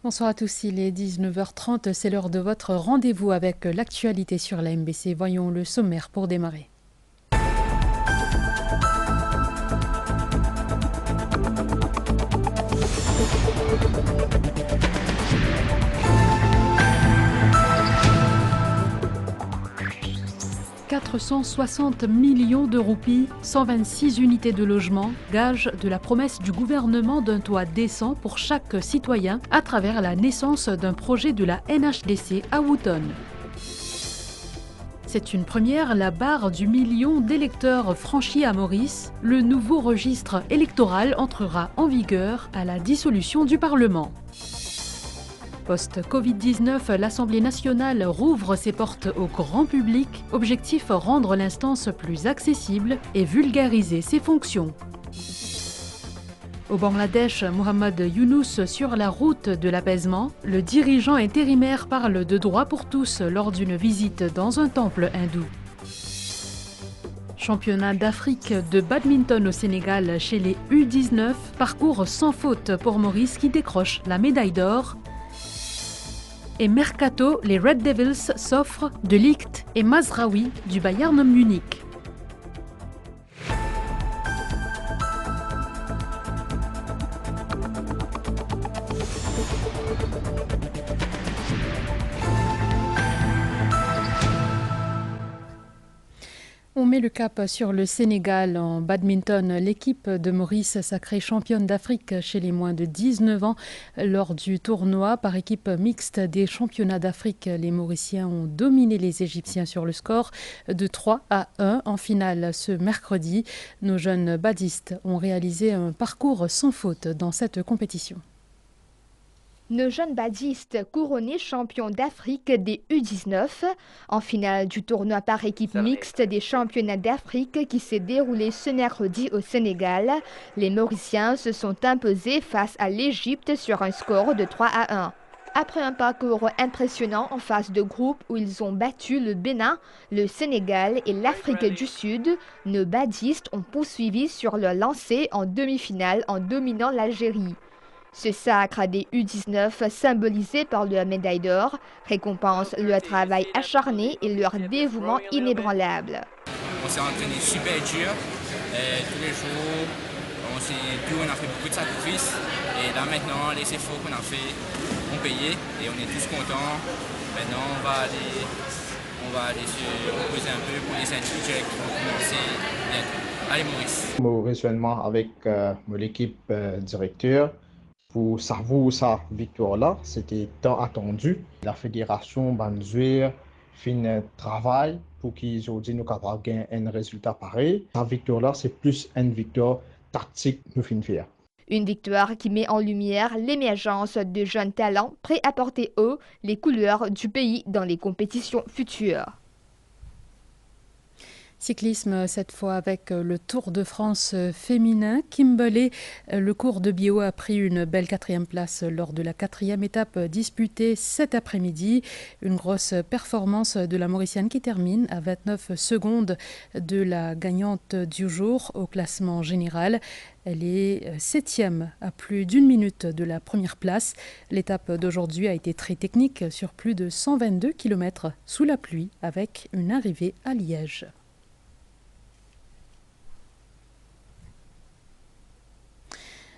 Bonsoir à tous, il est 19h30, c'est l'heure de votre rendez-vous avec l'actualité sur la MBC. Voyons le sommaire pour démarrer. « 460 millions de roupies, 126 unités de logement, gage de la promesse du gouvernement d'un toit décent pour chaque citoyen à travers la naissance d'un projet de la NHDC à Wootton. C'est une première, la barre du million d'électeurs franchie à Maurice. Le nouveau registre électoral entrera en vigueur à la dissolution du Parlement. Post-Covid-19, l'Assemblée nationale rouvre ses portes au grand public. Objectif, rendre l'instance plus accessible et vulgariser ses fonctions. Au Bangladesh, Mohamed Younous sur la route de l'apaisement. Le dirigeant intérimaire parle de droits pour tous lors d'une visite dans un temple hindou. Championnat d'Afrique de badminton au Sénégal chez les U19. Parcours sans faute pour Maurice qui décroche la médaille d'or. Et Mercato, les Red Devils s'offrent de Ligt et Mazraoui du Bayern Munich. On met le cap sur le Sénégal en badminton. L'équipe de Maurice sacrée championne d'Afrique chez les moins de 19 ans lors du tournoi par équipe mixte des championnats d'Afrique. Les Mauriciens ont dominé les Égyptiens sur le score de 3-1 en finale ce mercredi. Nos jeunes badistes ont réalisé un parcours sans faute dans cette compétition. Nos jeunes badistes couronnés champions d'Afrique des U19 en finale du tournoi par équipe mixte des championnats d'Afrique qui s'est déroulé ce mercredi au Sénégal. Les Mauriciens se sont imposés face à l'Égypte sur un score de 3-1. Après un parcours impressionnant en phase de groupe où ils ont battu le Bénin, le Sénégal et l'Afrique du Sud, nos badistes ont poursuivi sur leur lancée en demi-finale en dominant l'Algérie. Ce sacre des U19, symbolisé par leur médaille d'or, récompense leur travail acharné et leur dévouement inébranlable. On s'est entraîné super dur, tous les jours, on a fait beaucoup de sacrifices. Et là maintenant, les efforts qu'on a fait ont payé et on est tous contents. Maintenant, on va aller se reposer un peu pour les individuels qui vont commencer bientôt. Allez Maurice. Réellement avec l'équipe directeur. Pour savourer sa victoire-là, c'était tant attendu. La fédération Banzuir fait un travail pour qu'ils aujourd'hui nous capables de gagner un résultat pareil. Sa victoire-là, c'est plus une victoire tactique nous fin faire. Une victoire qui met en lumière l'émergence de jeunes talents prêts à porter haut les couleurs du pays dans les compétitions futures. Cyclisme, cette fois avec le Tour de France féminin. Kimberley, le cours de bio a pris une belle 4e place lors de la 4e étape disputée cet après-midi. Une grosse performance de la Mauricienne qui termine à 29 secondes de la gagnante du jour au classement général. Elle est 7e à plus d'1 minute de la première place. L'étape d'aujourd'hui a été très technique sur plus de 122 km sous la pluie avec une arrivée à Liège.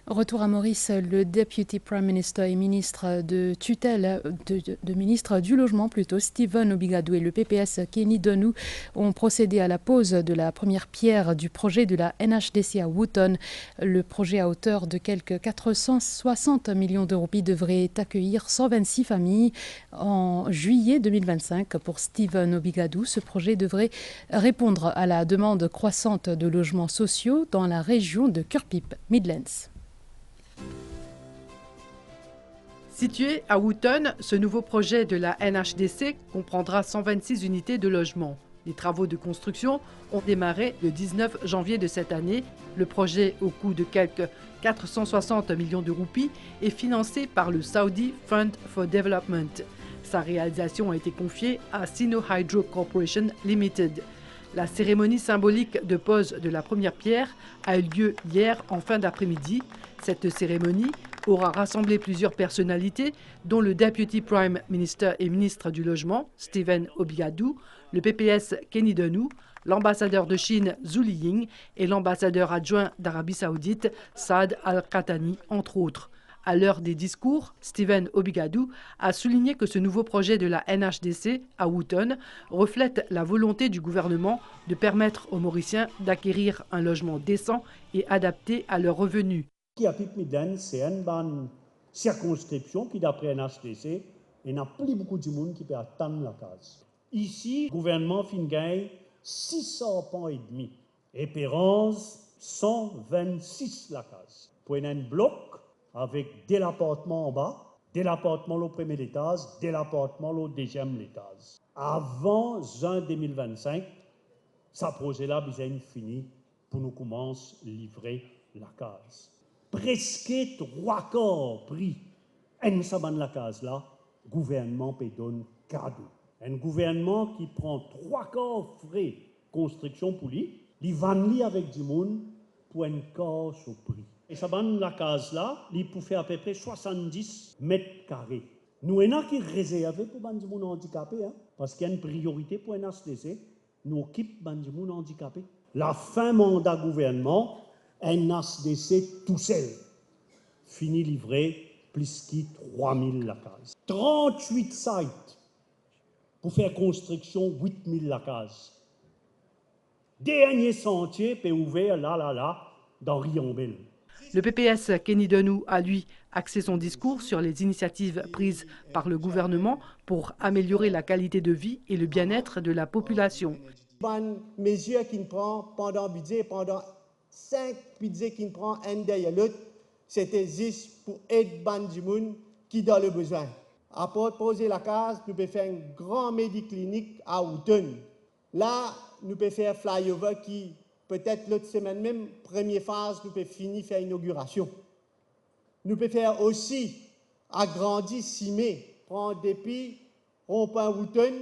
Retour à Maurice, le Deputy Prime Minister et ministre de tutelle, ministre du logement plutôt, Stephen Obigadou et le PPS Kenny Donou ont procédé à la pose de la première pierre du projet de la NHDC à Wootton. Le projet à hauteur de quelques 460 millions de roupies devrait accueillir 126 familles en juillet 2025. Pour Stephen Obigadou, ce projet devrait répondre à la demande croissante de logements sociaux dans la région de Kirkpipe Midlands. Situé à Wootton, ce nouveau projet de la NHDC comprendra 126 unités de logement. Les travaux de construction ont démarré le 19 janvier de cette année. Le projet, au coût de quelques 460 millions de roupies, est financé par le Saudi Fund for Development. Sa réalisation a été confiée à Sino Hydro Corporation Limited. La cérémonie symbolique de pose de la première pierre a eu lieu hier en fin d'après-midi. Cette cérémonie aura rassemblé plusieurs personnalités, dont le Deputy Prime Minister et ministre du Logement, Stephen Obigadou, le PPS Kenny Denou, l'ambassadeur de Chine, Zhu Liying, et l'ambassadeur adjoint d'Arabie Saoudite, Saad Al-Qahtani, entre autres. À l'heure des discours, Stephen Obigadou a souligné que ce nouveau projet de la NHDC à Wotton reflète la volonté du gouvernement de permettre aux Mauriciens d'acquérir un logement décent et adapté à leurs revenus. C'est une circonscription qui, d'après NHDC, il n'y a plus beaucoup de monde qui peut attendre la case. Ici, le gouvernement gagne 600 points et demi. Espérance, 126 la case. Pour un bloc, avec des appartements en bas, des appartements au premier étage, des appartements au deuxième étage. Avant juin 2025, ce projet-là besoin fini pour nous commencer à livrer la case. Presque 3/4 prix en saban la case-là, le gouvernement peut donner cadeau. Un gouvernement qui prend 3/4 frais construction pour lui, il vend avec du monde pour un quart au prix. Et ça la case-là, il peut faire à peu près 70 mètres carrés. Nous, on a qui réservé pour les gens handicapés, parce qu'il y a une priorité pour un HDC. Nous occupons les gens handicapés. La fin mandat gouvernement, un HDC tout seul, fini livré plus que 3000 la case. 38 sites pour faire construction 8000 la case. Dernier sentier peut ouvert là, dans Riambel. Le PPS Kenny Denou a, lui, axé son discours sur les initiatives prises par le gouvernement pour améliorer la qualité de vie et le bien-être de la population. Une mesure qui prend pendant 5 budgets qui prend un derrière l'autre, c'était juste pour aider les gens qui ont le besoin. Après poser la case, nous pouvons faire une grande médiclinique à Wotton. Là, nous pouvons faire flyover qui, peut-être l'autre semaine même, première phase, nous pouvons finir faire inauguration. Nous pouvons faire aussi agrandir Simé, prendre depuis rond-point Wotton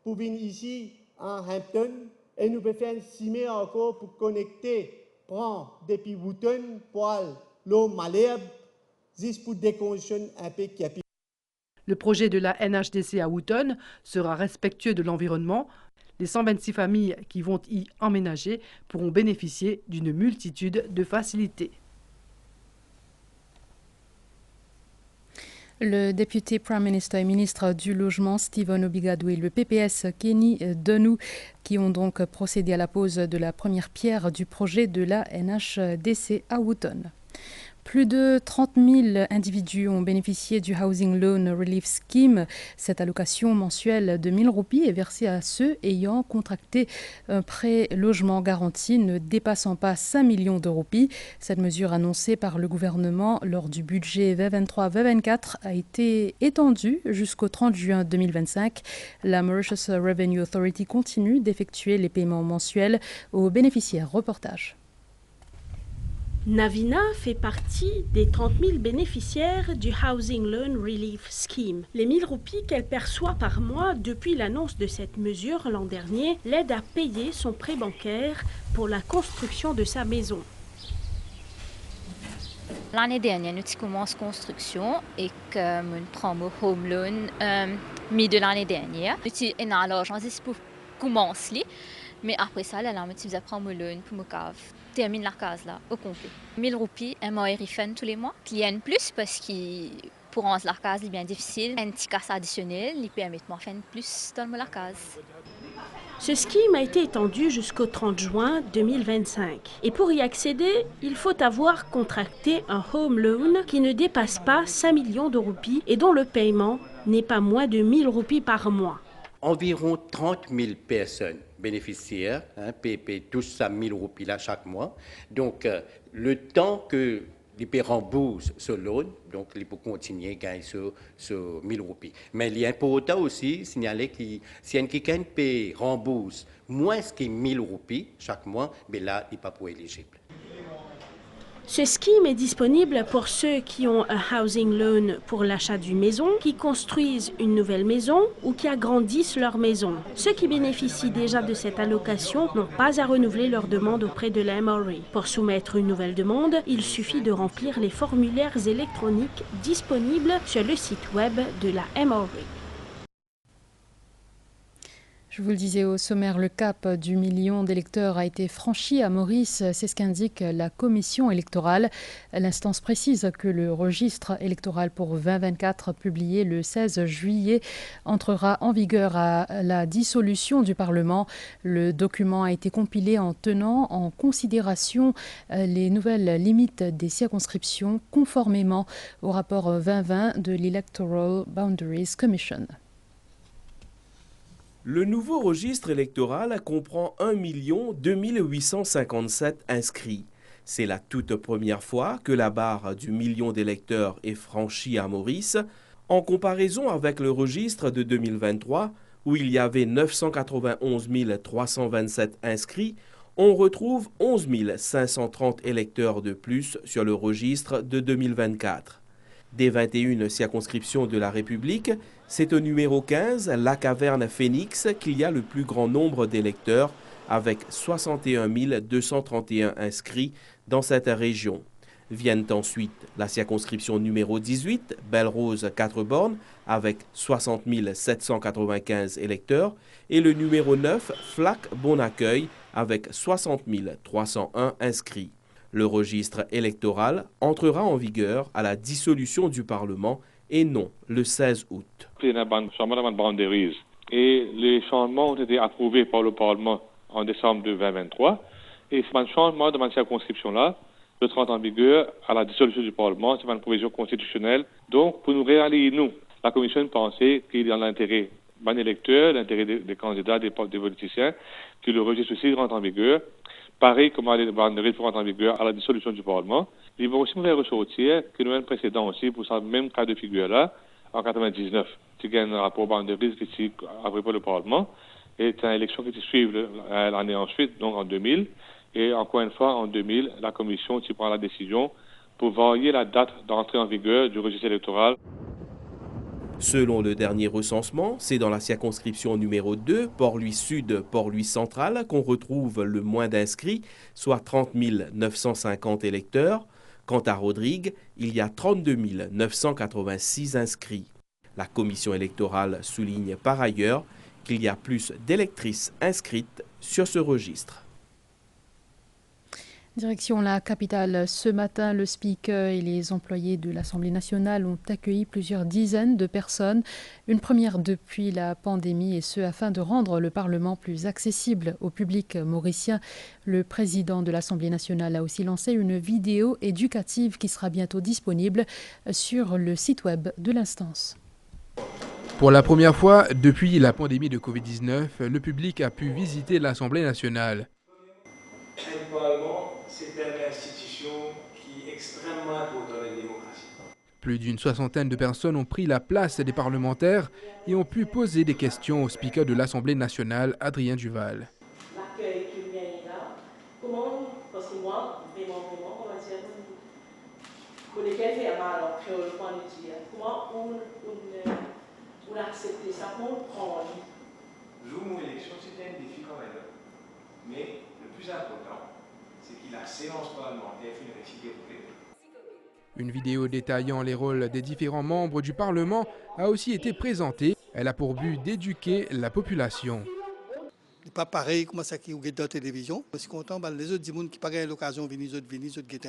pour venir ici à Hampton. Et nous pouvons faire Simé encore pour connecter, prendre depuis Wotton, poil, l'eau Malherbe, juste pour décongestionner un peu Capi. Le projet de la NHDC à Wotton sera respectueux de l'environnement. Les 126 familles qui vont y emménager pourront bénéficier d'une multitude de facilités. Le député Prime Minister et ministre du Logement, Stephen Obigadou, et le PPS Kenny Denou, qui ont donc procédé à la pose de la première pierre du projet de la NHDC à Wotton. Plus de 30 000 individus ont bénéficié du Housing Loan Relief Scheme. Cette allocation mensuelle de 1 000 roupies est versée à ceux ayant contracté un prêt logement garanti ne dépassant pas 5 millions de roupies. Cette mesure annoncée par le gouvernement lors du budget 2023-2024 a été étendue jusqu'au 30 juin 2025. La Mauritius Revenue Authority continue d'effectuer les paiements mensuels aux bénéficiaires. Reportage. Navina fait partie des 30 000 bénéficiaires du Housing Loan Relief Scheme. Les 1 000 roupies qu'elle perçoit par mois depuis l'annonce de cette mesure l'an dernier l'aident à payer son prêt bancaire pour la construction de sa maison. L'année dernière, nous commençons la construction et que nous prenons le home loan mi de l'année dernière. Nous avons l'argent pour commencer, mais après ça, nous avons pris le loan pour me termine la case là au complet. 1 000 roupies, un mois refund tous les mois. Client plus parce que pour rendre la case est bien difficile. Un petit casse additionnel, il permet de faire plus dans la case. Ce scheme a été étendu jusqu'au 30 juin 2025. Et pour y accéder, il faut avoir contracté un home loan qui ne dépasse pas 5 millions de roupies et dont le paiement n'est pas moins de 1 000 roupies par mois. Environ 30 000 personnes bénéficiaires paient tous à 1 000 roupies là chaque mois. Donc, le temps que les remboursent ce loan, donc ils peuvent continuer à gagner ce 1 000 roupies. Mais il est important aussi de signaler que si quelqu'un rembourse moins que 1 000 roupies chaque mois, ben là, il n'est pas pour éligible. Ce scheme est disponible pour ceux qui ont un housing loan pour l'achat d'une maison, qui construisent une nouvelle maison ou qui agrandissent leur maison. Ceux qui bénéficient déjà de cette allocation n'ont pas à renouveler leur demande auprès de la MRA. Pour soumettre une nouvelle demande, il suffit de remplir les formulaires électroniques disponibles sur le site web de la MRA. Je vous le disais au sommaire, le cap du million d'électeurs a été franchi à Maurice. C'est ce qu'indique la commission électorale. L'instance précise que le registre électoral pour 2024, publié le 16 juillet, entrera en vigueur à la dissolution du Parlement. Le document a été compilé en tenant en considération les nouvelles limites des circonscriptions conformément au rapport 2020 de l'Electoral Boundaries Commission. Le nouveau registre électoral comprend 1 2857 inscrits. C'est la toute première fois que la barre du million d'électeurs est franchie à Maurice, en comparaison avec le registre de 2023, où il y avait 991 327 inscrits. On retrouve 11 530 électeurs de plus sur le registre de 2024. Des 21 circonscriptions de la République, c'est au numéro 15, la caverne Phoenix, qu'il y a le plus grand nombre d'électeurs, avec 61 231 inscrits dans cette région. Viennent ensuite la circonscription numéro 18, Belle-Rose 4 bornes, avec 60 795 électeurs, et le numéro 9, Flac-Bon-Accueil, avec 60 301 inscrits. Le registre électoral entrera en vigueur à la dissolution du Parlement et non le 16 août. Et les changements ont été approuvés par le Parlement en décembre 2023. Et ce changement de ma circonscription-là, le 30 en vigueur à la dissolution du Parlement, c'est une provision constitutionnelle. Donc, pour nous réaliser, nous, la Commission pensait qu'il y a l'intérêt des électeurs, l'intérêt des candidats, des politiciens, que le registre aussi rentre en vigueur. Pareil comme les boundaries pour rentrer en vigueur à la dissolution du Parlement. Il va aussi nous faire ressortir que nous avons un précédent aussi pour ce même cas de figure-là, en 1999. Il y a un rapport boundaries qui est approuvé par le Parlement. Et c'est une élection qui suit l'année ensuite, donc en 2000. Et encore une fois, en 2000, la Commission qui prend la décision pour varier la date d'entrée en vigueur du registre électoral. Selon le dernier recensement, c'est dans la circonscription numéro 2, Port-Louis Sud, Port-Louis Central, qu'on retrouve le moins d'inscrits, soit 30 950 électeurs. Quant à Rodrigue, il y a 32 986 inscrits. La commission électorale souligne par ailleurs qu'il y a plus d'électrices inscrites sur ce registre. Direction la capitale. Ce matin, le Speaker et les employés de l'Assemblée nationale ont accueilli plusieurs dizaines de personnes. Une première depuis la pandémie, et ce afin de rendre le Parlement plus accessible au public mauricien. Le président de l'Assemblée nationale a aussi lancé une vidéo éducative qui sera bientôt disponible sur le site web de l'instance. Pour la première fois depuis la pandémie de Covid-19, le public a pu visiter l'Assemblée nationale. C'est une institution qui est extrêmement importante dans la démocratie. Plus d'une soixantaine de personnes ont pris la place des parlementaires et ont pu poser des questions au speaker de l'Assemblée nationale, Adrien Duval. L'accueil que bien là, comment, parce que moi, vraiment, comment dire, pour lesquels fait mal, alors que le point de dire, comment on accepte ça, comment on prend en vie. Jour mon élection, c'était un défi quand même. Mais le plus important, c'est que la séance parlementaire fait une récité pour les. Une vidéo détaillant les rôles des différents membres du Parlement a aussi été présentée. Elle a pour but d'éduquer la population. C'est pas pareil comme ça qui est dans la télévision. Je suis content, les autres gens qui n'ont pas l'occasion de venir, les autres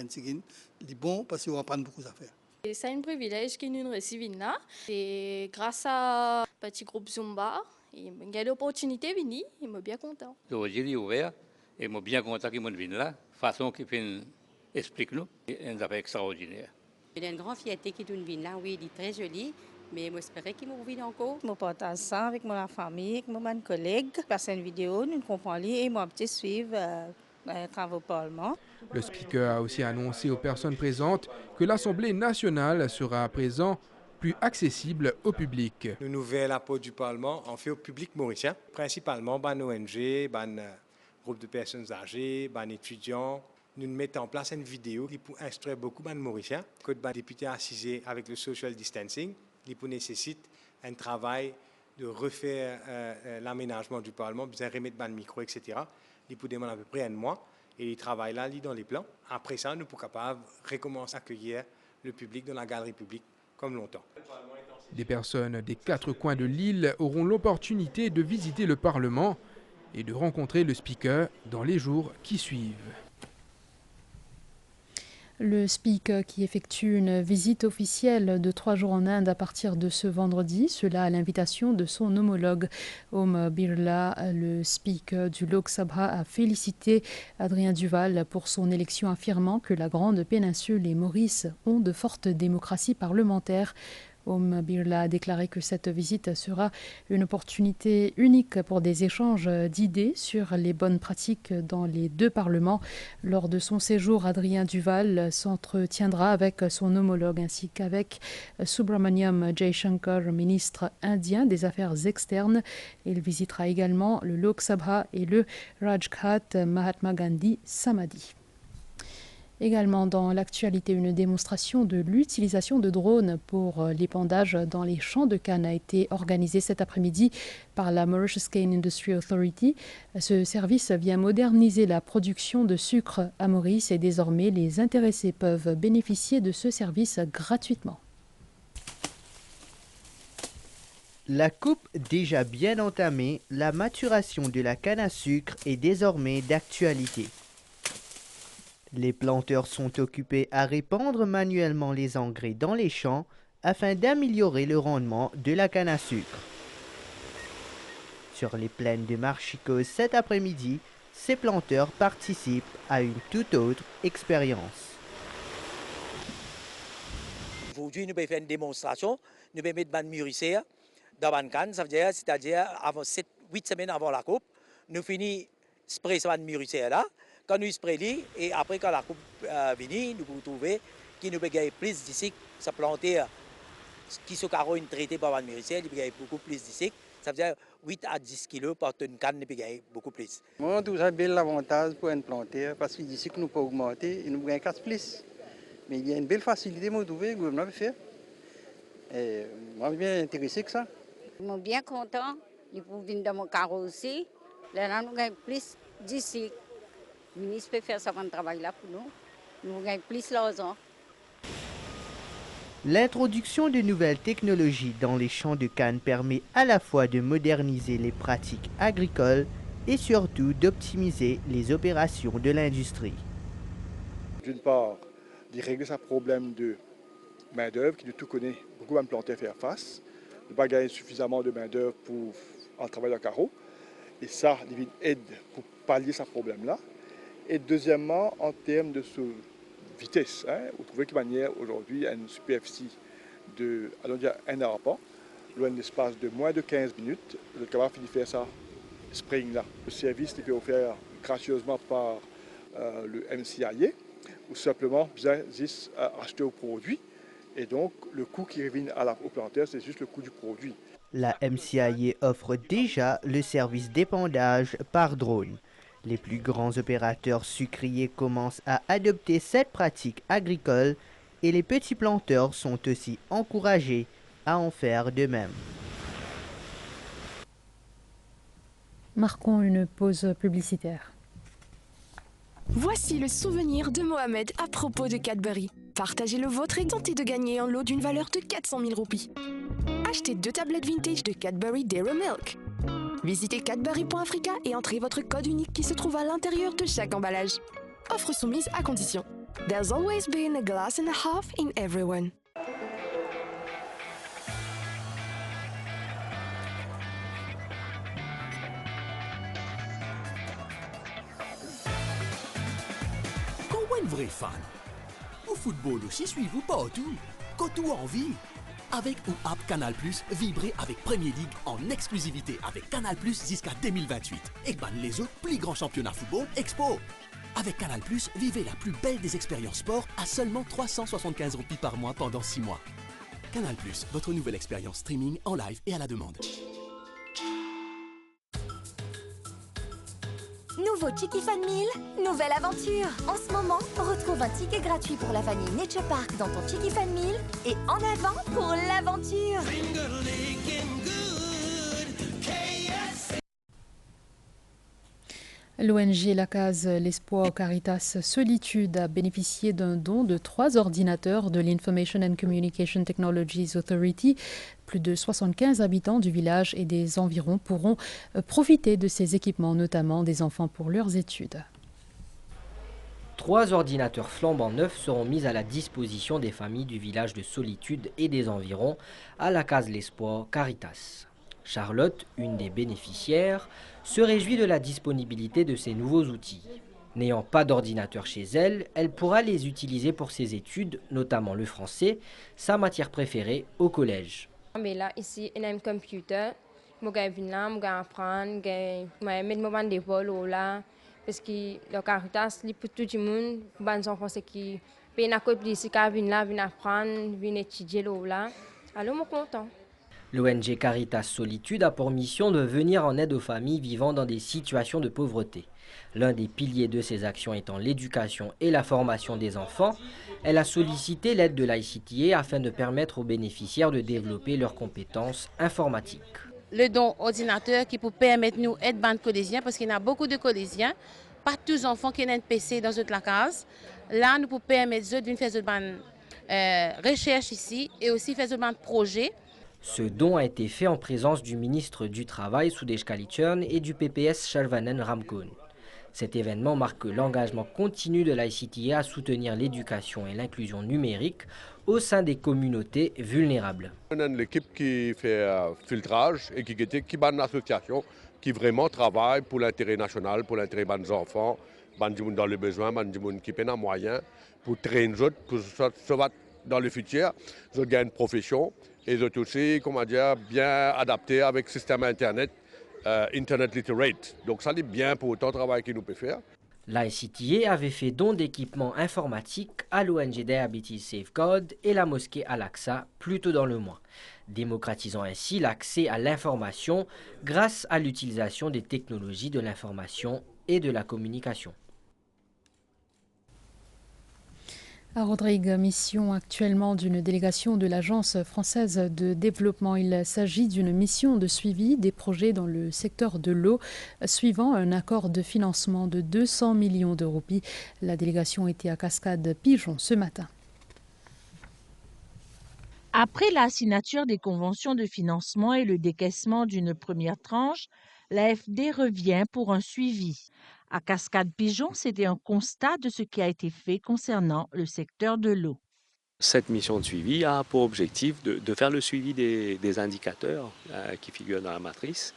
c'est bon parce qu'ils vont apprendre beaucoup d'affaires. C'est un privilège que nous recevons là. Et grâce à petit groupe Zumba, il y a l'opportunité de venir. Je suis bien content. Le registre est ouvert et je suis bien content qu'ils viennent là. Façon qu'ils expliquent nous, c'est une affaire extraordinaire. Il y a une grande fierté qui vient là, oui, il est très joli. Mais j'espère qu'il me vient encore. Je partage ça avec ma famille, avec mes collègues. Passer une vidéo, nous comprenons et moi, je suis les travaux au Parlement. Le speaker a aussi annoncé aux personnes présentes que l'Assemblée nationale sera à présent plus accessible au public. Nous nouvel apport du Parlement en fait au public mauricien, principalement les ONG, les groupes de personnes âgées, les étudiants, nous mettons en place une vidéo qui peut instruire beaucoup de Mauriciens. Que les députés assisés avec le social distancing, qui nécessite un travail de refaire l'aménagement du Parlement, besoin de remettre le micro, etc. Il peut demander à peu près un mois et il travaille là, dans les plans. Après ça, nous sommes capables de recommencer à accueillir le public dans la galerie publique comme longtemps. Des personnes des 4 coins de l'île auront l'opportunité de visiter le Parlement et de rencontrer le speaker dans les jours qui suivent. Le speaker qui effectue une visite officielle de 3 jours en Inde à partir de ce vendredi, cela à l'invitation de son homologue Om Birla. Le speaker du Lok Sabha a félicité Adrien Duval pour son élection, affirmant que la Grande Péninsule et Maurice ont de fortes démocraties parlementaires. Om Birla a déclaré que cette visite sera une opportunité unique pour des échanges d'idées sur les bonnes pratiques dans les 2 parlements. Lors de son séjour, Adrien Duval s'entretiendra avec son homologue ainsi qu'avec Subramaniam Jaishankar, ministre indien des Affaires externes. Il visitera également le Lok Sabha et le Rajghat Mahatma Gandhi Samadhi. Également dans l'actualité, une démonstration de l'utilisation de drones pour l'épandage dans les champs de canne a été organisée cet après-midi par la Mauritius Cane Industry Authority. Ce service vient moderniser la production de sucre à Maurice et désormais les intéressés peuvent bénéficier de ce service gratuitement. La coupe déjà bien entamée, la maturation de la canne à sucre est désormais d'actualité. Les planteurs sont occupés à répandre manuellement les engrais dans les champs afin d'améliorer le rendement de la canne à sucre. Sur les plaines de Marchicos cet après-midi, ces planteurs participent à une toute autre expérience. Aujourd'hui, nous pouvons faire une démonstration, nous pouvons mettre une mûrisseur dans une canne, c'est-à-dire 7-8 semaines avant la coupe, nous finissons spray sur une mûrisseur là. Quand nous sprayons, et après quand la coupe vient, nous pouvons trouver qu'il nous peut gagner plus d'ici, ça planter qui se carreau une traité par une mûrisseur, il peut gagner beaucoup plus d'ici. Ça veut dire 8 à 10 kg par tonne canne, il peut gagner beaucoup plus. Moi, tout ça a bel avantage pour un planteur, parce que d'ici que nous pouvons augmenter, et nous gagnons 4 plus. Mais il y a une belle facilité, moi, trouver, le gouvernement peut faire. Et moi, je suis bien intéressé que ça. Je suis bien content, ils peuvent venir dans mon carreau aussi. Là, nous gagnons plus d'ici. Le ministre peut faire ça travail là pour nous. Nous gagnons plus l'argent. L'introduction de nouvelles technologies dans les champs de canne permet à la fois de moderniser les pratiques agricoles et surtout d'optimiser les opérations de l'industrie. D'une part, de régler ce problème de main-d'œuvre qui, de tout connaît, beaucoup de planteurs faire face. Ne pas gagner suffisamment de main-d'œuvre pour en travail de carreau. Et ça, il aide pour pallier ce problème-là. Et deuxièmement, en termes de vitesse, vous trouvez que manière aujourd'hui une superficie de, allons dire, un arpent, loin d'espace de moins de 15 minutes, vous êtes capable de faire ça, spring-là. Le service est offert gracieusement par le MCIA, ou simplement besoin acheter au produit. Et donc, le coût qui revient au planteur, c'est juste le coût du produit. La MCIA offre déjà le service d'épandage par drone. Les plus grands opérateurs sucriers commencent à adopter cette pratique agricole et les petits planteurs sont aussi encouragés à en faire de même. Marquons une pause publicitaire. Voici le souvenir de Mohamed à propos de Cadbury. Partagez le vôtre et tentez de gagner un lot d'une valeur de 400 000 roupies. Achetez 2 tablettes vintage de Cadbury Dairy Milk. Visitez cadbury.africa et entrez votre code unique qui se trouve à l'intérieur de chaque emballage. Offre soumise à condition. There's always been a glass and a half in everyone. Quand un vrai fan, au football aussi, suivez-vous partout, quand tout envie. Avec ou app Canal+, vibrez avec Premier League en exclusivité avec Canal+ jusqu'à 2028. Et ban les autres plus grands championnats football Expo. Avec Canal+, vivez la plus belle des expériences sport à seulement 375 roupies par mois pendant 6 mois. Canal+, votre nouvelle expérience streaming en live et à la demande. nouveau Chicky Fan Meal, nouvelle aventure. En ce moment, retrouve un ticket gratuit pour la famille Nature Park dans ton Chicky Fan Meal et en avant pour l'aventure. L'ONG La Case, l'Espoir Caritas Solitude a bénéficié d'un don de 3 ordinateurs de l'Information and Communication Technologies Authority. Plus de 75 habitants du village et des environs pourront profiter de ces équipements, notamment des enfants pour leurs études. 3 ordinateurs flambant neufs seront mis à la disposition des familles du village de Solitude et des environs à la Case l'Espoir Caritas. Charlotte, une des bénéficiaires, se réjouit de la disponibilité de ces nouveaux outils. N'ayant pas d'ordinateur chez elle, elle pourra les utiliser pour ses études, notamment le français, sa matière préférée au collège. Mais là, ici, on a un computer. Je vais venir là, je vais apprendre, je vais mettre mon d'épaule là. Parce que le Caritas, pour tout le monde, les enfants qui viennent à côté ici, qui viennent là, viennent apprendre, viennent étudier là. Alors, je suis content. L'ONG Caritas Solitude a pour mission de venir en aide aux familles vivant dans des situations de pauvreté. L'un des piliers de ces actions étant l'éducation et la formation des enfants, elle a sollicité l'aide de l'ICTA afin de permettre aux bénéficiaires de développer leurs compétences informatiques. Le don ordinateur qui peut permettre nous d'aider les collégiens, parce qu'il y a beaucoup de collégiens, pas tous les enfants qui ont un PC dans la case. Là, nous pouvons permettre de faire des recherches ici et aussi faire des projets. Ce don a été fait en présence du ministre du Travail, Sudesh Kalichern, et du PPS Shalvanen Ramkon. Cet événement marque l'engagement continu de l'ICTA à soutenir l'éducation et l'inclusion numérique au sein des communautés vulnérables. On a l'équipe qui fait filtrage et qui est une association qui vraiment travaille pour l'intérêt national, pour l'intérêt des enfants, des gens dans le besoin, des gens qui ont des moyens pour traîner pour se dans le futur, ils gagnent une profession et ils sont aussi, comment dire, bien adaptés avec le système Internet, Internet literate. Donc ça est bien pour autant de travail qu'il nous peut faire. L'ICTA avait fait don d'équipements informatiques à l'ONG Diabetes Safeguard et la mosquée Al-Aqsa plus tôt dans le mois, démocratisant ainsi l'accès à l'information grâce à l'utilisation des technologies de l'information et de la communication. À Rodrigue, mission actuellement d'une délégation de l'Agence française de développement. Il s'agit d'une mission de suivi des projets dans le secteur de l'eau, suivant un accord de financement de 200 millions de roupies. La délégation était à Cascade Pigeon ce matin. Après la signature des conventions de financement et le décaissement d'une première tranche, l'AFD revient pour un suivi. À Cascade-Pigeon, c'était un constat de ce qui a été fait concernant le secteur de l'eau. Cette mission de suivi a pour objectif de faire le suivi des indicateurs qui figurent dans la matrice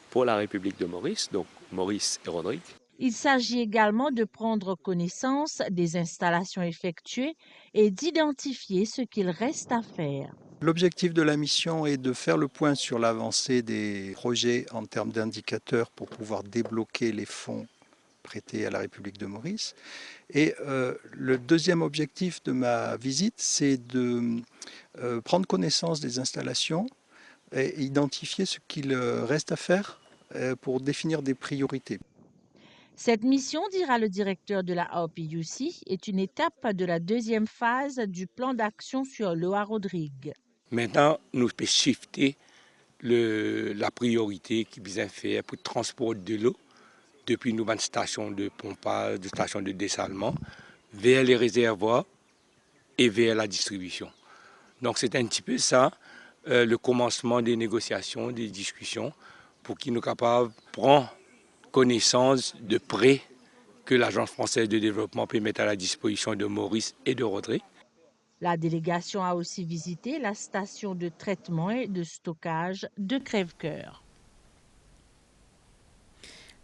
pour la République de Maurice, donc Maurice et Rodrigue. Il s'agit également de prendre connaissance des installations effectuées et d'identifier ce qu'il reste à faire. L'objectif de la mission est de faire le point sur l'avancée des projets en termes d'indicateurs pour pouvoir débloquer les fonds prêtés à la République de Maurice. Et le deuxième objectif de ma visite, c'est de prendre connaissance des installations et identifier ce qu'il reste à faire pour définir des priorités. Cette mission, dira le directeur de la AOPUC, est une étape de la deuxième phase du plan d'action sur l'eau à Rodrigue. Maintenant, nous pouvons shifter la priorité qui vient faire pour le transport de l'eau depuis une nouvelle station de pompage, de station de dessalement, vers les réservoirs et vers la distribution. Donc c'est un petit peu ça, le commencement des négociations, des discussions, pour qu'ils nous capables de prendre connaissance de prêts que l'Agence française de développement peut mettre à la disposition de Maurice et de Rodrigue. La délégation a aussi visité la station de traitement et de stockage de Crèvecoeur.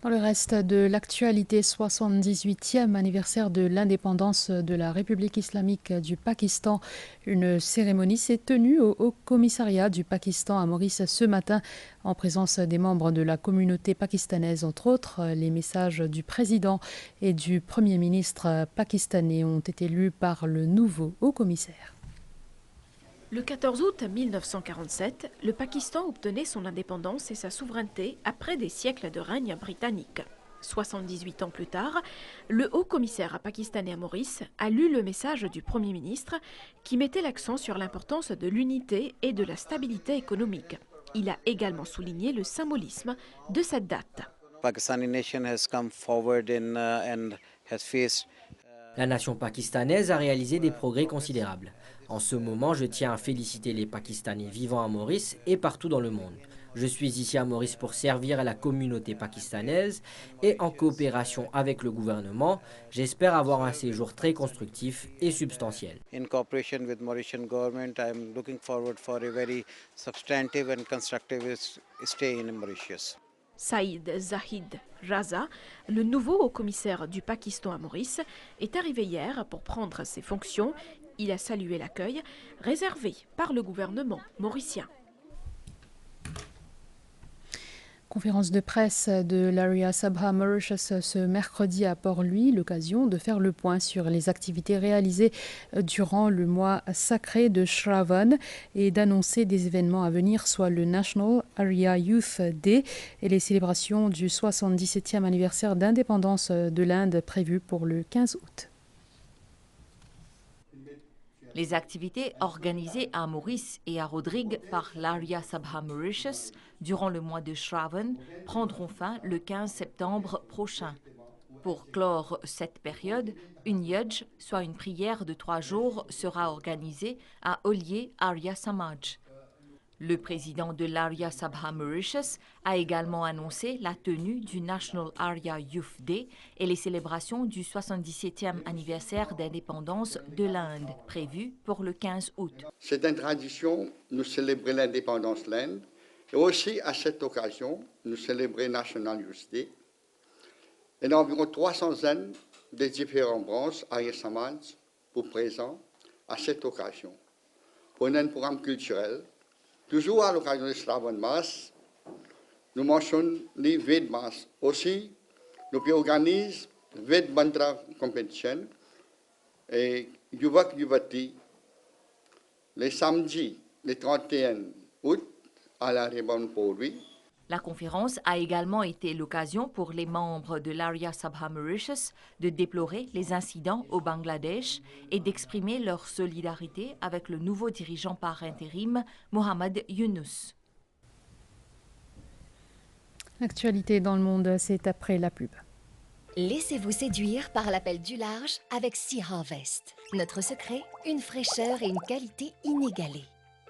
Dans le reste de l'actualité, 78e anniversaire de l'indépendance de la République islamique du Pakistan. Une cérémonie s'est tenue au Haut Commissariat du Pakistan à Maurice ce matin, en présence des membres de la communauté pakistanaise. Entre autres, les messages du président et du Premier ministre pakistanais ont été lus par le nouveau Haut Commissaire. Le 14 août 1947, le Pakistan obtenait son indépendance et sa souveraineté après des siècles de règne britannique. 78 ans plus tard, le haut-commissaire pakistanais à Maurice a lu le message du Premier ministre qui mettait l'accent sur l'importance de l'unité et de la stabilité économique. Il a également souligné le symbolisme de cette date. La nation pakistanaise a réalisé des progrès considérables. En ce moment, je tiens à féliciter les Pakistanais vivant à Maurice et partout dans le monde. Je suis ici à Maurice pour servir à la communauté pakistanaise et en coopération avec le gouvernement, j'espère avoir un séjour très constructif et substantiel. In cooperation with Mauritian government, I am looking forward for a very substantive and constructive stay in Mauritius. Saïd Zahid Raza, le nouveau haut-commissaire du Pakistan à Maurice, est arrivé hier pour prendre ses fonctions. Il a salué l'accueil réservé par le gouvernement mauricien. Conférence de presse de l'Arya Sabha Mauritius ce mercredi à Port-Louis, l'occasion de faire le point sur les activités réalisées durant le mois sacré de Shravan et d'annoncer des événements à venir, soit le National Arya Youth Day et les célébrations du 77e anniversaire d'indépendance de l'Inde prévues pour le 15 août. Les activités organisées à Maurice et à Rodrigue par l'Arya Sabha Mauritius durant le mois de Shravan prendront fin le 15 septembre prochain. Pour clore cette période, une yajj, soit une prière de 3 jours, sera organisée à Ollier Arya Samaj. Le président de l'Arya Sabha Mauritius a également annoncé la tenue du National Arya Youth Day et les célébrations du 77e anniversaire d'indépendance de l'Inde, prévues pour le 15 août. C'est une tradition, nous célébrer l'indépendance de l'Inde et aussi à cette occasion, nous célébrer National Youth Day. Il y a environ 300 jeunes des différentes branches Arya Samaj pour présents à cette occasion. Pour un programme culturel, toujours à l'occasion de Shravan Mas, nous mentionnons les Ved Mas. Aussi, nous organisons Ved Mantra Competition et Yuvak Yuvati les samedis, le 31 août à la Rébonne Port-Louis. La conférence a également été l'occasion pour les membres de l'Arya Sabha Mauritius de déplorer les incidents au Bangladesh et d'exprimer leur solidarité avec le nouveau dirigeant par intérim, Mohamed Yunus. L'actualité dans le monde, c'est après la pub. Laissez-vous séduire par l'appel du large avec Sea Harvest. Notre secret, une fraîcheur et une qualité inégalées.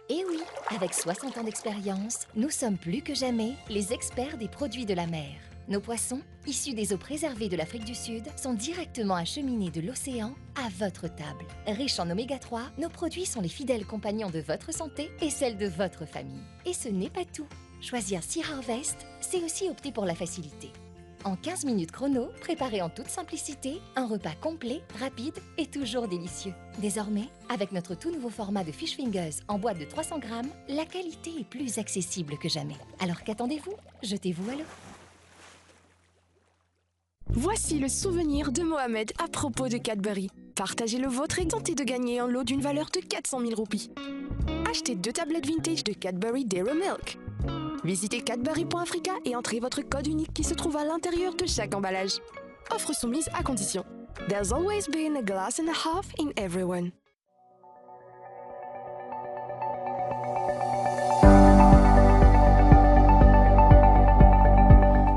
Et oui, avec 60 ans d'expérience, nous sommes plus que jamais les experts des produits de la mer. Nos poissons, issus des eaux préservées de l'Afrique du Sud, sont directement acheminés de l'océan à votre table. Riches en oméga 3, nos produits sont les fidèles compagnons de votre santé et celle de votre famille. Et ce n'est pas tout. Choisir Sea Harvest, c'est aussi opter pour la facilité. En 15 minutes chrono, préparez en toute simplicité un repas complet, rapide et toujours délicieux. Désormais, avec notre tout nouveau format de Fish Fingers en boîte de 300 grammes, la qualité est plus accessible que jamais. Alors qu'attendez-vous? Jetez-vous à l'eau. Voici le souvenir de Mohamed à propos de Cadbury. Partagez le vôtre et tentez de gagner un lot d'une valeur de 400 000 roupies. Achetez 2 tablettes vintage de Cadbury Dairy Milk. Visitez cadbury.africa et entrez votre code unique qui se trouve à l'intérieur de chaque emballage. Offre soumise à condition. There's always been a glass and a half in everyone.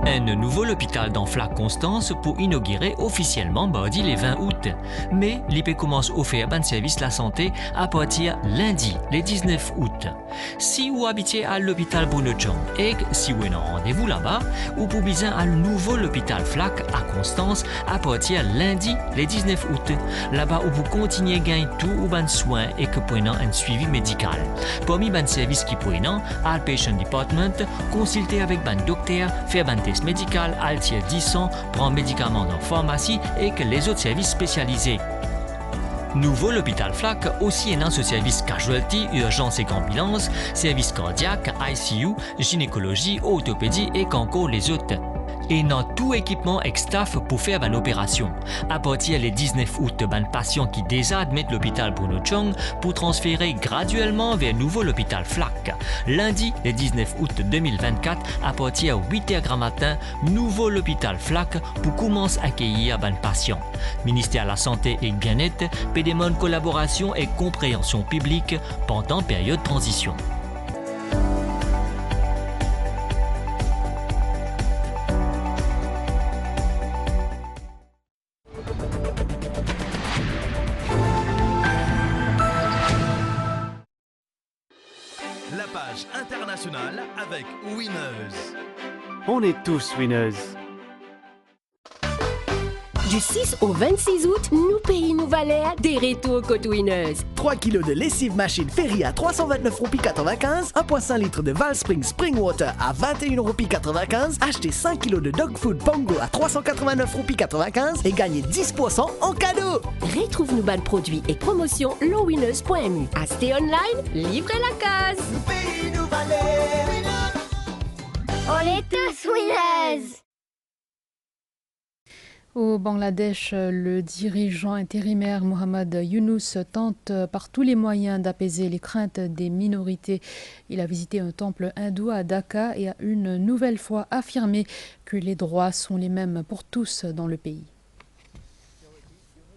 Un nouveau hôpital dans Flac-Constance pour inaugurer officiellement mardi les 20 août. Mais l'IP commence à offrir un service de la santé à partir lundi, les 19 août. Si vous habitez à l'hôpital Bruno-Chong et si vous avez un rendez-vous là-bas, vous pouvez besoin à nouveau l'hôpital Flac à Constance à partir lundi, les 19 août. Là-bas, où vous continuez à gagner tout ou ban soins et que prenant un suivi médical. Parmi ban services qui prenant, Outpatient Department, consulter avec ban docteur, faire ban test médical, altier 10 ans, prendre médicaments dans pharmacie et que les autres services spécialisés. Nouveau l'hôpital Flac aussi est dans ce service casualty, urgence et ambulance, service cardiaque, ICU, gynécologie, orthopédie et qu'encore les autres. et dans tout équipement et staff pour faire une opération. À partir du 19 août, un patient qui déjà admet l'hôpital Bruno Chong pour transférer graduellement vers nouveau l'hôpital Flac. Lundi, le 19 août 2024, à partir de 8h matin, nouveau l'hôpital Flac pour commencer à accueillir un patient. Ministère de la Santé et Bien-être pédémone collaboration et compréhension publique pendant période de transition. La page internationale avec Winners. On est tous winners. Du 6 au 26 août, nous pays nous valets des retours côte Winners. 3 kg de lessive machine Ferry à 329,95 €, 1,5 litre de Valspring Springwater à 21,95 €, achetez 5 kg de dog food Pongo à 389,95 € et gagnez 10% en cadeau. Retrouve nos bons produits et promotions lowwinners.mu. Achetez online, livrez la case. Nous pays nous valets. On est tous winners. Au Bangladesh, le dirigeant intérimaire Mohamed Yunus tente par tous les moyens d'apaiser les craintes des minorités. Il a visité un temple hindou à Dhaka et a une nouvelle fois affirmé que les droits sont les mêmes pour tous dans le pays.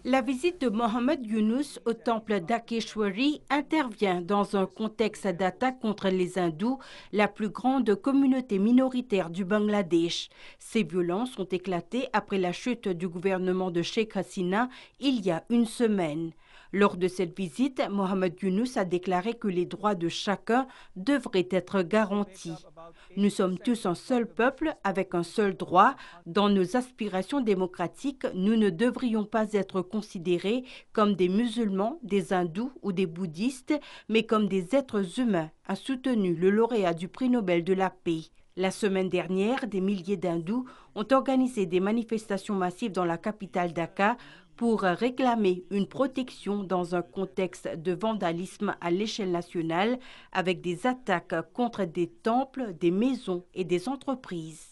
La visite de Mohamed Yunus au temple d'Akeshwari intervient dans un contexte d'attaque contre les hindous, la plus grande communauté minoritaire du Bangladesh. Ces violences ont éclaté après la chute du gouvernement de Sheikh Hasina il y a une semaine. Lors de cette visite, Mohamed Yunus a déclaré que les droits de chacun devraient être garantis. Nous sommes tous un seul peuple avec un seul droit. Dans nos aspirations démocratiques, nous ne devrions pas être considérés comme des musulmans, des hindous ou des bouddhistes, mais comme des êtres humains, a soutenu le lauréat du prix Nobel de la paix. La semaine dernière, des milliers d'hindous ont organisé des manifestations massives dans la capitale Dhaka pour réclamer une protection dans un contexte de vandalisme à l'échelle nationale avec des attaques contre des temples, des maisons et des entreprises.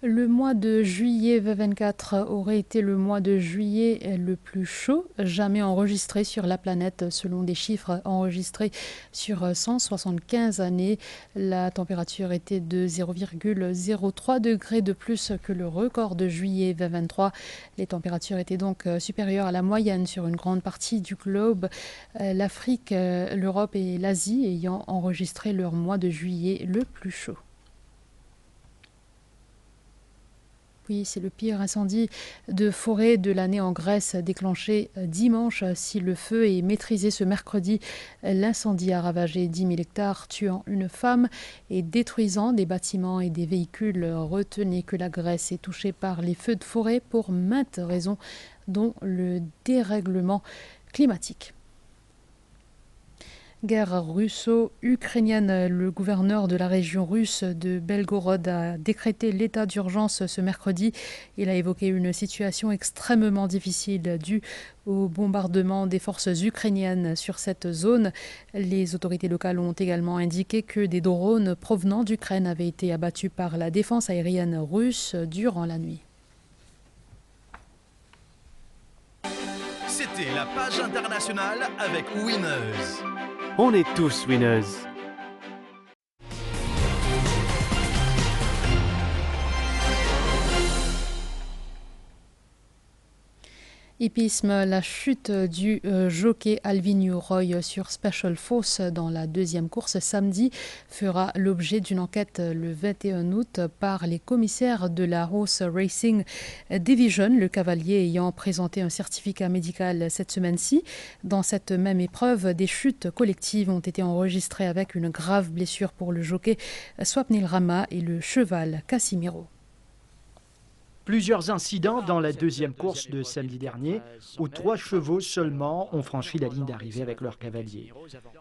Le mois de juillet 2024 aurait été le mois de juillet le plus chaud jamais enregistré sur la planète selon des chiffres enregistrés sur 175 années. La température était de 0,03 degrés de plus que le record de juillet 2023. Les températures étaient donc supérieures à la moyenne sur une grande partie du globe. L'Afrique, l'Europe et l'Asie ayant enregistré leur mois de juillet le plus chaud. Oui, c'est le pire incendie de forêt de l'année en Grèce déclenché dimanche. Si le feu est maîtrisé ce mercredi, l'incendie a ravagé 10 000 hectares, tuant une femme et détruisant des bâtiments et des véhicules. Retenez que la Grèce est touchée par les feux de forêt pour maintes raisons, dont le dérèglement climatique. Guerre russo-ukrainienne, le gouverneur de la région russe de Belgorod a décrété l'état d'urgence ce mercredi. Il a évoqué une situation extrêmement difficile due au bombardement des forces ukrainiennes sur cette zone. Les autorités locales ont également indiqué que des drones provenant d'Ukraine avaient été abattus par la défense aérienne russe durant la nuit. C'était la page internationale avec Winners. On est tous winners. Hippisme, la chute du jockey Alvinho Roy sur Special Force dans la deuxième course samedi fera l'objet d'une enquête le 21 août par les commissaires de la Horse Racing Division, le cavalier ayant présenté un certificat médical cette semaine-ci. Dans cette même épreuve, des chutes collectives ont été enregistrées avec une grave blessure pour le jockey Swapnil Rama et le cheval Casimiro. Plusieurs incidents dans la deuxième course de samedi dernier, où 3 chevaux seulement ont franchi la ligne d'arrivée avec leur cavalier.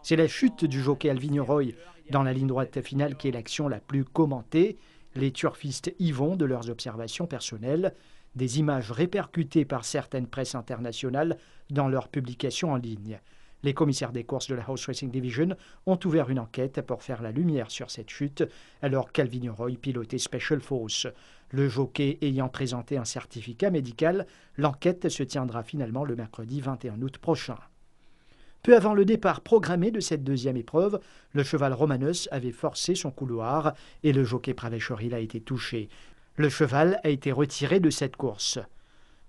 C'est la chute du jockey Alvinho Roy dans la ligne droite finale qui est l'action la plus commentée. Les turfistes y vont de leurs observations personnelles, des images répercutées par certaines presses internationales dans leurs publications en ligne. Les commissaires des courses de la Horse Racing Division ont ouvert une enquête pour faire la lumière sur cette chute, alors qu'Alvin Roy pilotait Special Force. Le jockey ayant présenté un certificat médical, l'enquête se tiendra finalement le mercredi 21 août prochain. Peu avant le départ programmé de cette deuxième épreuve, le cheval Romanus avait forcé son couloir et le jockey Praveshoril a été touché. Le cheval a été retiré de cette course.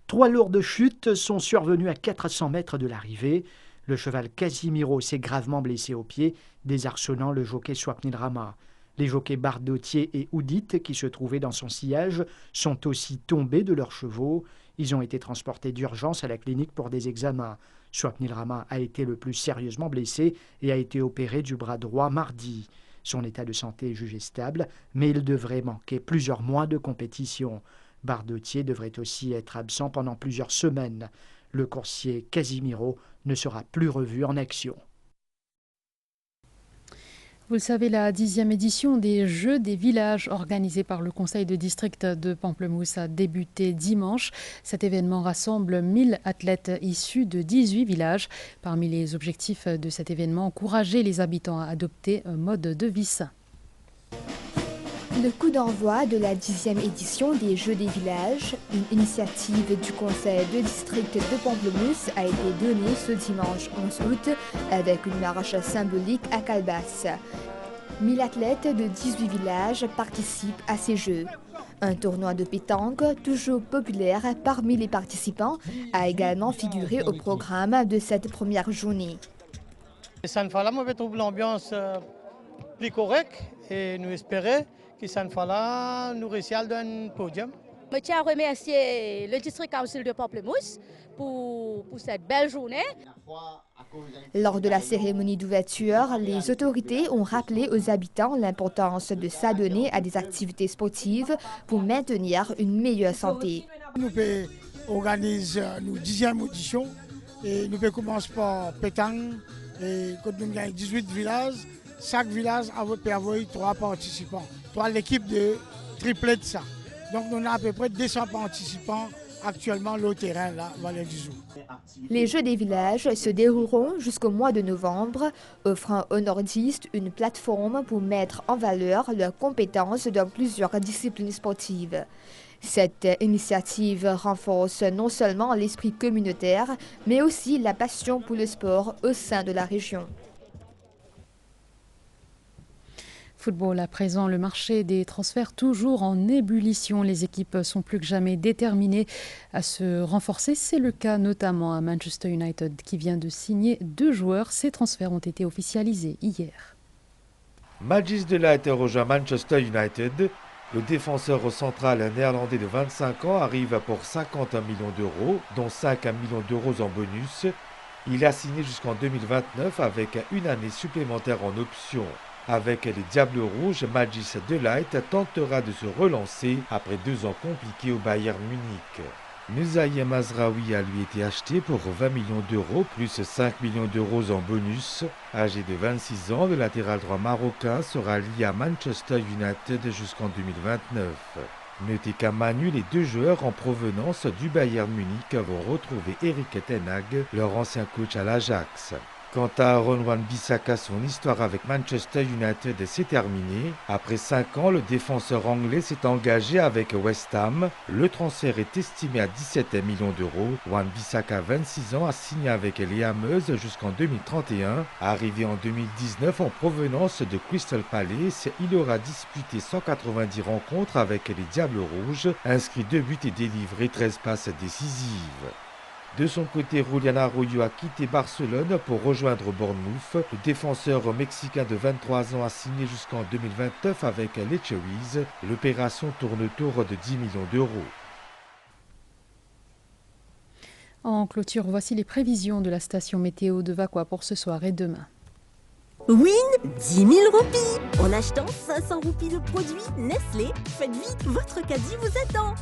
3 lourdes chutes sont survenues à 400 mètres de l'arrivée. Le cheval Casimiro s'est gravement blessé au pied, désarçonnant le jockey Swapnil Rama. Les jockeys Bardotier et Oudit, qui se trouvaient dans son sillage, sont aussi tombés de leurs chevaux. Ils ont été transportés d'urgence à la clinique pour des examens. Swapnil Rama a été le plus sérieusement blessé et a été opéré du bras droit mardi. Son état de santé est jugé stable, mais il devrait manquer plusieurs mois de compétition. Bardotier devrait aussi être absent pendant plusieurs semaines. Le coursier Casimiro ne sera plus revu en action. Vous le savez, la 10e édition des Jeux des villages organisés par le Conseil de district de Pamplemousse a débuté dimanche. Cet événement rassemble 1000 athlètes issus de 18 villages. Parmi les objectifs de cet événement, encourager les habitants à adopter un mode de vie sain. Le coup d'envoi de la 10e édition des Jeux des villages, une initiative du Conseil de district de Pamplemousse, a été donnée ce dimanche 11 août avec une marche symbolique à Calbas. 1000 athlètes de 18 villages participent à ces Jeux. Un tournoi de pétanque, toujours populaire parmi les participants, a également figuré au programme de cette première journée. Cette fois-là, on va trouver l'ambiance plus correcte et nous espérer que cette fois-là, nous réussissons dans un podium. Je tiens à remercier le district council de Pamplemousse pour cette belle journée. Lors de la cérémonie d'ouverture, les autorités ont rappelé aux habitants l'importance de s'adonner à des activités sportives pour maintenir une meilleure santé. Nous organisons notre 10e édition et nous commençons par pétanque. Et quand nous avons 18 villages, chaque village peut avoir 3 participants. 3 l'équipe de triplet de ça. Donc nous avons à peu près 200 participants actuellement au terrain là, Valais du Zou. Les Jeux des villages se dérouleront jusqu'au mois de novembre, offrant aux nordistes une plateforme pour mettre en valeur leurs compétences dans plusieurs disciplines sportives. Cette initiative renforce non seulement l'esprit communautaire, mais aussi la passion pour le sport au sein de la région. Football à présent, le marché des transferts toujours en ébullition. Les équipes sont plus que jamais déterminées à se renforcer. C'est le cas notamment à Manchester United qui vient de signer 2 joueurs. Ces transferts ont été officialisés hier. Matthijs de Ligt rejoint Manchester United. Le défenseur central néerlandais de 25 ans arrive pour 51 millions d'euros, dont 5 millions d'euros en bonus. Il a signé jusqu'en 2029 avec une année supplémentaire en option. Avec les Diables Rouges, Matthijs de Ligt tentera de se relancer après 2 ans compliqués au Bayern Munich. Musaïa Mazraoui a lui été acheté pour 20 millions d'euros plus 5 millions d'euros en bonus. Âgé de 26 ans, le latéral droit marocain sera lié à Manchester United jusqu'en 2029. Notez qu'à Manu, les 2 joueurs en provenance du Bayern Munich vont retrouver Erik ten Hag, leur ancien coach à l'Ajax. Quant à Aaron Wan-Bissaka, son histoire avec Manchester United s'est terminée. Après 5 ans, le défenseur anglais s'est engagé avec West Ham. Le transfert est estimé à 17 millions d'euros. Wan-Bissaka, 26 ans, a signé avec les Hammers jusqu'en 2031. Arrivé en 2019 en provenance de Crystal Palace, il aura disputé 190 rencontres avec les Diables Rouges, inscrit 2 buts et délivré 13 passes décisives. De son côté, Julián Arroyo a quitté Barcelone pour rejoindre Bournemouth. Le défenseur mexicain de 23 ans a signé jusqu'en 2029 avec les Cherries. L'opération tourne autour de 10 millions d'euros. En clôture, voici les prévisions de la station météo de Vakwa pour ce soir et demain. Win 10 000 roupies. En achetant 500 roupies de produits Nestlé, faites vite, votre caddie vous attend.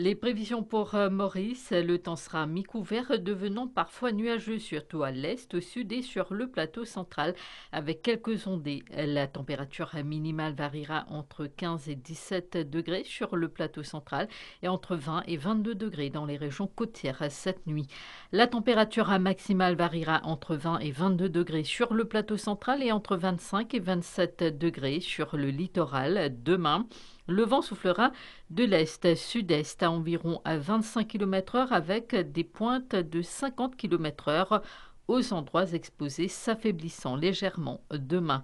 Les prévisions pour Maurice, le temps sera mi-couvert, devenant parfois nuageux, surtout à l'est, au sud et sur le plateau central, avec quelques ondées. La température minimale variera entre 15 et 17 degrés sur le plateau central et entre 20 et 22 degrés dans les régions côtières cette nuit. La température maximale variera entre 20 et 22 degrés sur le plateau central et entre 25 et 27 degrés sur le littoral demain. Le vent soufflera de l'est-sud-est à environ 25 km/h avec des pointes de 50 km/h aux endroits exposés, s'affaiblissant légèrement demain.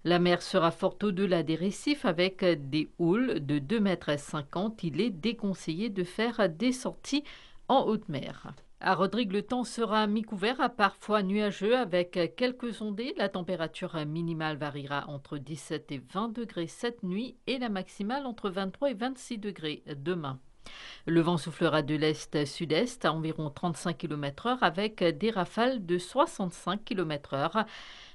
La mer sera forte au-delà des récifs avec des houles de 2,50 m. Il est déconseillé de faire des sorties en haute mer. À Rodrigue, le temps sera mi-couvert à parfois nuageux avec quelques ondées. La température minimale variera entre 17 et 20 degrés cette nuit et la maximale entre 23 et 26 degrés demain. Le vent soufflera de l'est-sud-est à environ 35 km/h avec des rafales de 65 km/h.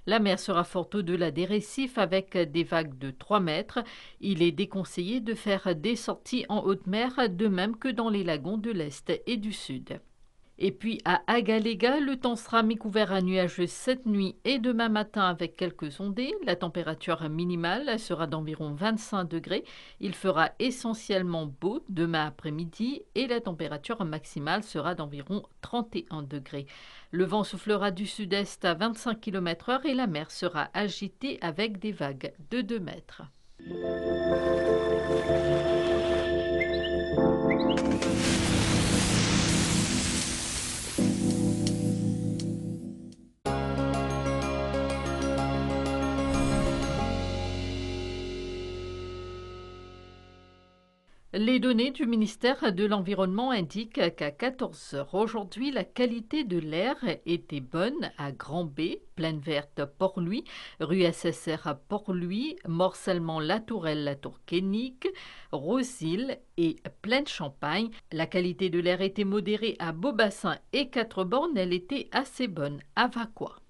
La mer sera forte au-delà des récifs avec des vagues de 3 mètres. Il est déconseillé de faire des sorties en haute mer, de même que dans les lagons de l'est et du sud. Et puis à Agalega, le temps sera mi-couvert à nuageux cette nuit et demain matin avec quelques ondées. La température minimale sera d'environ 25 degrés. Il fera essentiellement beau demain après-midi et la température maximale sera d'environ 31 degrés. Le vent soufflera du sud-est à 25 km/h et la mer sera agitée avec des vagues de 2 mètres. Les données du ministère de l'Environnement indiquent qu'à 14 heures aujourd'hui, la qualité de l'air était bonne à Grand B, Plaine Verte, Port-Louis, rue SSR à Port-Louis, Morcellement, La Tourelle, La Tour-Kénique, Rosille et Plaine Champagne. La qualité de l'air était modérée à Beaubassin et Quatre-Bornes. Elle était assez bonne à Vacois.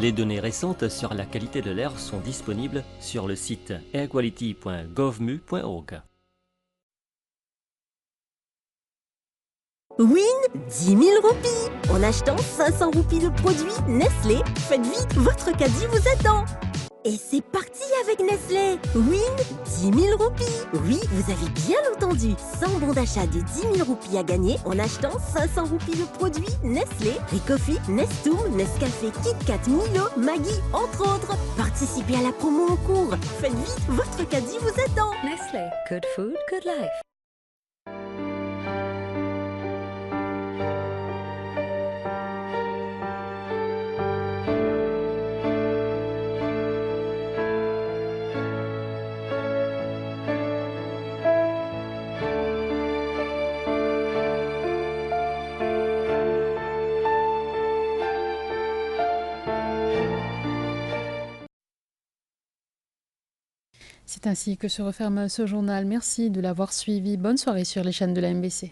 Les données récentes sur la qualité de l'air sont disponibles sur le site airquality.govmu.org. Win 10 000 roupies. En achetant 500 roupies de produits Nestlé, faites vite, votre caddie vous attend. Et c'est parti avec Nestlé. Win 10 000 roupies. Oui, vous avez bien entendu. 100 bons d'achat de 10 000 roupies à gagner en achetant 500 roupies de produits Nestlé, Ricoffee, Nestum, Nescafé, KitKat, Milo, Maggi, entre autres. Participez à la promo en cours. Faites vite, votre caddie vous attend. Nestlé, good food, good life. C'est ainsi que se referme ce journal. Merci de l'avoir suivi. Bonne soirée sur les chaînes de la MBC.